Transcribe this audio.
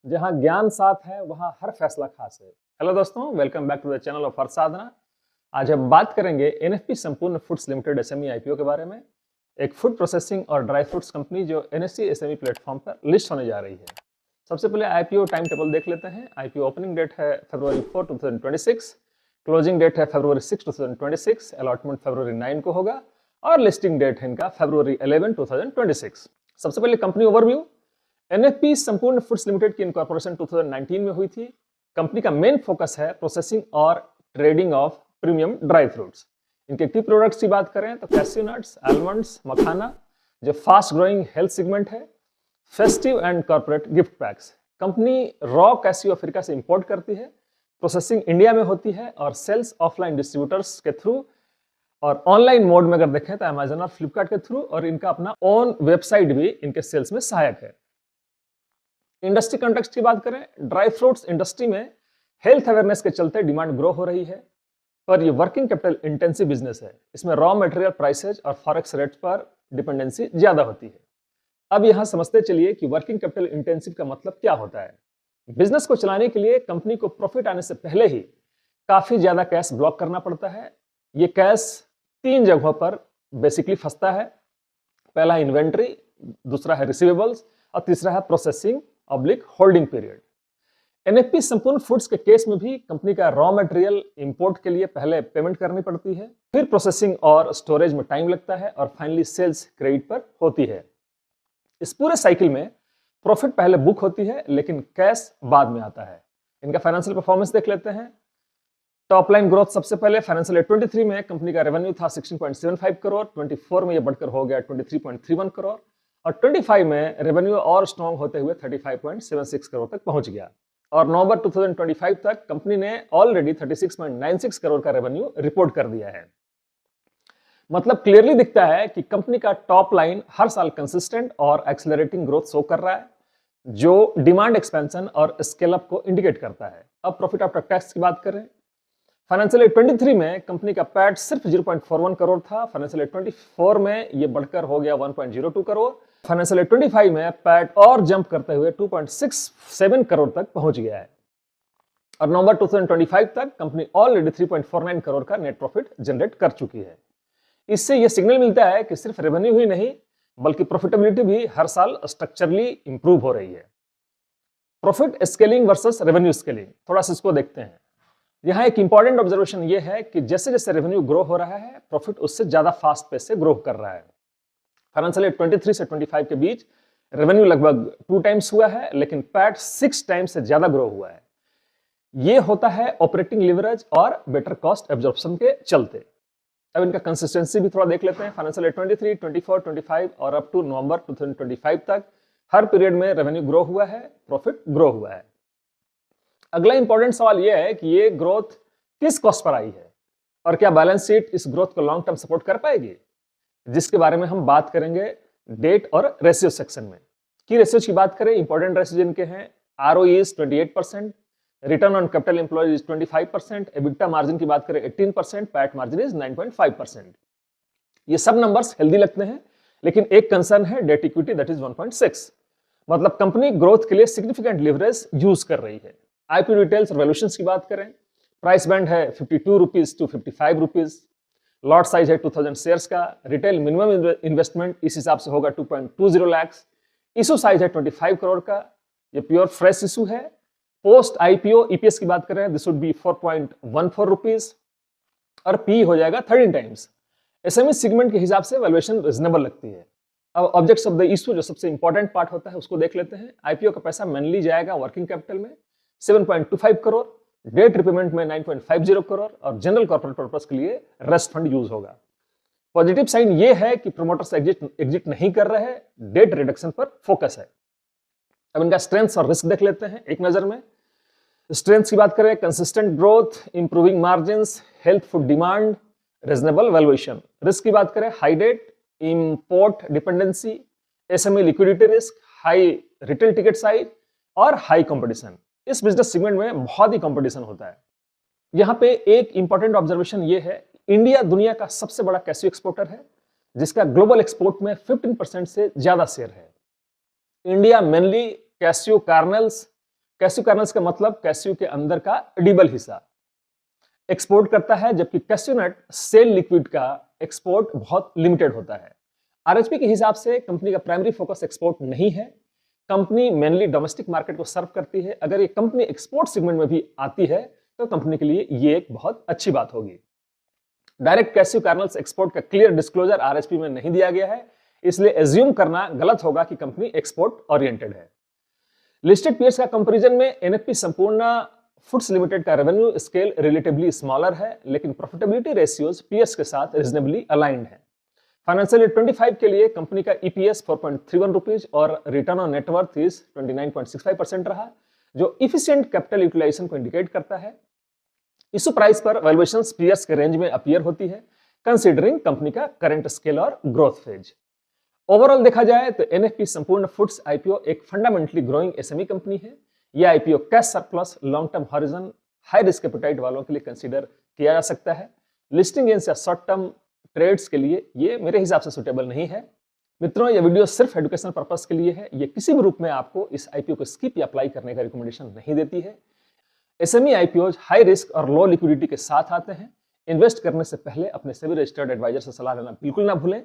जहां ज्ञान साथ है वहां हर फैसला खास है। हेलो दोस्तों, welcome back to the channel of Arth Sadhana. आज हम बात करेंगे एनएफपी संपूर्ण फूड्स लिमिटेड एसएमई आईपीओ के बारे में। एक फूड प्रोसेसिंग और ड्राई फ्रूट्स कंपनी जो एनएससी एसएमई प्लेटफॉर्म पर लिस्ट होने जा रही है। सबसे पहले आईपीओ टाइम टेबल देख लेते हैं। आईपीओ ओपनिंग डेट है फरवरी 4, 2026। क्लोजिंग डेट है फरवरी 6, 2026। अलॉटमेंट फरवरी 9 को होगा और लिस्टिंग डेट है इनका फरवरी 11, 2026। सबसे पहले कंपनी ओवरव्यू। एनएफपी संपूर्ण फूड्स लिमिटेड की इनकॉर्पोरेशन 2019 में हुई थी। कंपनी का मेन फोकस है प्रोसेसिंग और trading of premium dry fruits. इनके की प्रोडक्ट्स की बात करें तो कैश्यू नट्स, आलमंड्स, मखाना जो फास्ट ग्रोइंग हेल्थ सेगमेंट है, festive and corporate gift PACS. Company raw cashew Africa से इंपोर्ट करती है, प्रोसेसिंग इंडिया में होती है और सेल्स ऑफलाइन डिस्ट्रीब्यूटर्स के थ्रू और ऑनलाइन मोड में अगर देखें तो अमेजन और फ्लिपकार्ट के थ्रू, और इनका अपना ओन वेबसाइट भी इनके सेल्स में सहायक है। इंडस्ट्री कॉन्टेक्स्ट की बात करें, ड्राई फ्रूट्स इंडस्ट्री में हेल्थ अवेयरनेस के चलते डिमांड ग्रो हो रही है, पर ये वर्किंग कैपिटल इंटेंसिव बिजनेस है। इसमें रॉ मटेरियल प्राइसेज और फॉरेक्स रेट पर डिपेंडेंसी ज्यादा होती है। अब यहां समझते चलिए कि वर्किंग कैपिटल इंटेंसिव का मतलब क्या होता है। बिजनेस को चलाने के लिए कंपनी को प्रॉफिट आने से पहले ही काफी ज्यादा कैश ब्लॉक करना पड़ता है। ये कैश 3 जगहों पर बेसिकली फंसता है। पहला इन्वेंट्री, दूसरा है रिसीवेबल्स और तीसरा है processing oblique holding period. NFP संपूर्ण फूड्स के केस में भी कंपनी का रॉ मटेरियल इंपोर्ट के लिए पहले पेमेंट करनी पड़ती है, फिर प्रोसेसिंग और स्टोरेज में टाइम लगता है और फाइनली सेल्स क्रेडिट पर होती है। इस पूरे साइकिल में प्रॉफिट पहले बुक होती है लेकिन कैश बाद में आता है। इनका फाइनेंशियल परफॉर्मेंस देख लेते हैं। टॉप लाइन ग्रोथ सबसे पहले फाइनेंशियल ईयर 23 में कंपनी का रेवेन्यू था 16.75 करोड़, 24 में यह बढ़कर हो गया 23.31 करोड़ और 25 में रेवेन्यू और स्ट्रॉन्ग होते हुए 35.76 करोड़ तक पहुंच गया। और नवंबर 2025 तक कंपनी ने ऑलरेडी 36.96 करोड़ का रेवेन्यू रिपोर्ट कर दिया है। मतलब क्लियरली दिखता है कि कंपनी का टॉप लाइन हर साल कंसिस्टेंट और एक्सेलरेटिंग ग्रोथ शो कर रहा है, जो डिमांड एक्सपेंशन और स्केल अप को इंडिकेट करता है। अब प्रॉफिट आफ्टर टैक्स की बात करें, फाइनेंशियल ईयर 23 में कंपनी का पैट सिर्फ 0.41 करोड़ था। फाइनेंशियल ईयर 24 में यह बढ़कर हो गया 1.02 करोड़। फाइनेंशियल ईयर 25 में पैट और जंप करते हुए 2.67 करोड़ तक पहुंच गया है और नवंबर 2025 तक कंपनी ऑलरेडी 3.49 करोड़ का नेट प्रॉफिट जनरेट कर चुकी है। इससे यह सिग्नल मिलता है कि सिर्फ रेवेन्यू ही नहीं बल्कि प्रॉफिटेबिलिटी भी हर साल स्ट्रक्चरली इंप्रूव हो रही है। Profit scaling versus revenue scaling, थोड़ा सा इसको देखते हैं। यहाँ एक इंपॉर्टेंट ऑब्जर्वेशन ये है कि जैसे जैसे रेवेन्यू ग्रो हो रहा है, प्रॉफिट उससे ज्यादा फास्ट पेस से ग्रो कर रहा है। फाइनेंशियल ईयर 23 से 25 के बीच रेवेन्यू लगभग 2 टाइम्स हुआ है, लेकिन पैट 6 टाइम्स से ज्यादा ग्रो हुआ है। यह होता है ऑपरेटिंग लिवरेज और बेटर कॉस्ट एब्जॉर्प्शन के चलते। अब इनका कंसिस्टेंसी भी थोड़ा देख लेते हैं। फाइनेंशियल ईयर 23, 24, 25 और अप टू नवंबर 2025 तक हर पीरियड में रेवेन्यू ग्रो हुआ है, प्रॉफिट ग्रो हुआ है। अगला इंपॉर्टेंट सवाल यह है कि ये ग्रोथ किस कॉस्ट पर आई है और क्या बैलेंस शीट इस ग्रोथ को लॉन्ग टर्म सपोर्ट कर पाएगी, जिसके बारे में हम बात करेंगे डेट और रेशियो सेक्शन में। की रेशियोज की बात करें, इंपॉर्टेंट रेशियो जिनके हैं, ROE is 28%, return on capital employed is 25%, EBITDA margin की बात करें 18%, पैट मार्जिन इज 9.5%। ये सब नंबर्स हेल्दी लगते हैं, लेकिन एक कंसर्न है डेट इक्विटी, दैट इज 1.6। मतलब कंपनी ग्रोथ के लिए सिग्निफिकेंट लिवरेज यूज कर रही है। आईपीओ डिटेल्स और वैल्यूएशंस की बात करें, प्राइस बैंड है 52 rupees to 55 rupees, lot size है 2000 शेयर्स का, रिटेल मिनिमम इन्वेस्टमेंट इस हिसाब से होगा 2.20 लाख, इशू साइज है 25 करोड़ का, ये प्योर फ्रेश इशू है। पोस्ट आईपीओ ईपीएस की बात करें, दिस वुड बी 4.14 रुपीज और पी हो जाएगा 13 टाइम्स। एसएमई सेगमेंट के हिसाब से वैल्यूएशन रिजनेबल लगती है। अब ऑब्जेक्ट्स ऑफ द इशू जो सबसे इंपॉर्टेंट पार्ट होता है उसको देख लेते हैं। आईपीओ का पैसा मेनली जाएगा वर्किंग कैपिटल में 7.25 करोड़, डेट रिपेमेंट में 9.50 करोड़ और जनरल कॉर्पोरेट पर्पस के लिए रेस्ट फंड यूज होगा। पॉजिटिव साइन ये है कि प्रोमोटर्स एग्जिट नहीं कर रहे हैं, डेट रिडक्शन पर फोकस है। अब इनका स्ट्रेंथ्स और रिस्क देख लेते हैं एक नजर में। स्ट्रेंथ्स की बात करें, consistent growth, improving margins, healthful demand, reasonable valuation. Risk की बात करें, high debt, import dependency, SME liquidity risk, high retail ticket size और हाई कंपटीशन। इस बिजनेस सेगमेंट में बहुत ही कंपटीशन होता है। यहाँ पे एक इंपॉर्टेंट ऑब्जर्वेशन ये है, इंडिया दुनिया का सबसे बड़ा कैश्यू एक्सपोर्टर है, जिसका ग्लोबल एक्सपोर्ट में 15% से ज्यादा शेयर है। India mainly cashew kernels, cashew kernels का मतलब कैस्यू के अंदर का एडिबल हिस्सा एक्सपोर्ट करता है, जबकि कैस्यू नट सेल लिक्विड का एक्सपोर्ट बहुत लिमिटेड होता है। आरएचपी के हिसाब से कंपनी का प्राइमरी फोकस एक्सपोर्ट नहीं है। कंपनी मेनली डोमेस्टिक मार्केट को सर्व करती है। अगर ये कंपनी एक्सपोर्ट सेगमेंट में भी आती है तो कंपनी के लिए ये एक बहुत अच्छी बात होगी। डायरेक्ट कैस्यू कर्नल्स एक्सपोर्ट का क्लियर डिस्क्लोजर आरएचपी में नहीं दिया गया है, इसलिए एज्यूम करना गलत होगा कि कंपनी एक्सपोर्ट ओरिएंटेड है। लिस्टेड पीयर्स का कंपैरिजन में एनएफपी संपूर्ण फूड्स लिमिटेड का रेवेन्यू स्केल रिलेटिवली स्मॉलर है, लेकिन प्रॉफिटेबिलिटी रेशियोज पीयर्स के साथ रीजनेबली अलाइंड है। फाइनेंशियल ईयर 25 के लिए कंपनी का ईपीएस 4.31 रुपीज और रिटर्न ऑन नेटवर्थ इज 29.65% रहा, जो इफिशिएंट कैपिटल यूटिलाइजेशन को इंडिकेट करता है। इशू प्राइस पर वैल्यूएशंस पीयर्स के रेंज में अपीयर होती है, कंसीडरिंग कंपनी का करंट स्केल और ग्रोथ फेज। ओवरऑल देखा जाए तो एनएफपी संपूर्ण फूड्स आईपीओ एक फंडामेंटली ग्रोइंग एसएमई कंपनी है। यह IPO cash surplus, long term horizon, high risk appetite वालों के लिए कंसीडर किया जा सकता है। लिस्टिंग गेन्स या शॉर्ट टर्म ट्रेड्स के लिए ये मेरे हिसाब से सुटेबल नहीं है। मित्रों, ये वीडियो सिर्फ एजुकेशनल पर्पस के लिए है। ये किसी भी रूप में आपको इस आईपीओ को स्किप या अप्लाई करने का रिकमेंडेशन नहीं देती है। एसएमई आईपीओ हाई रिस्क और लो लिक्विडिटी के साथ आते हैं। इन्वेस्ट करने से पहले अपने सभी रजिस्टर्ड एडवाइजर से सलाह लेना बिल्कुल ना भूलें।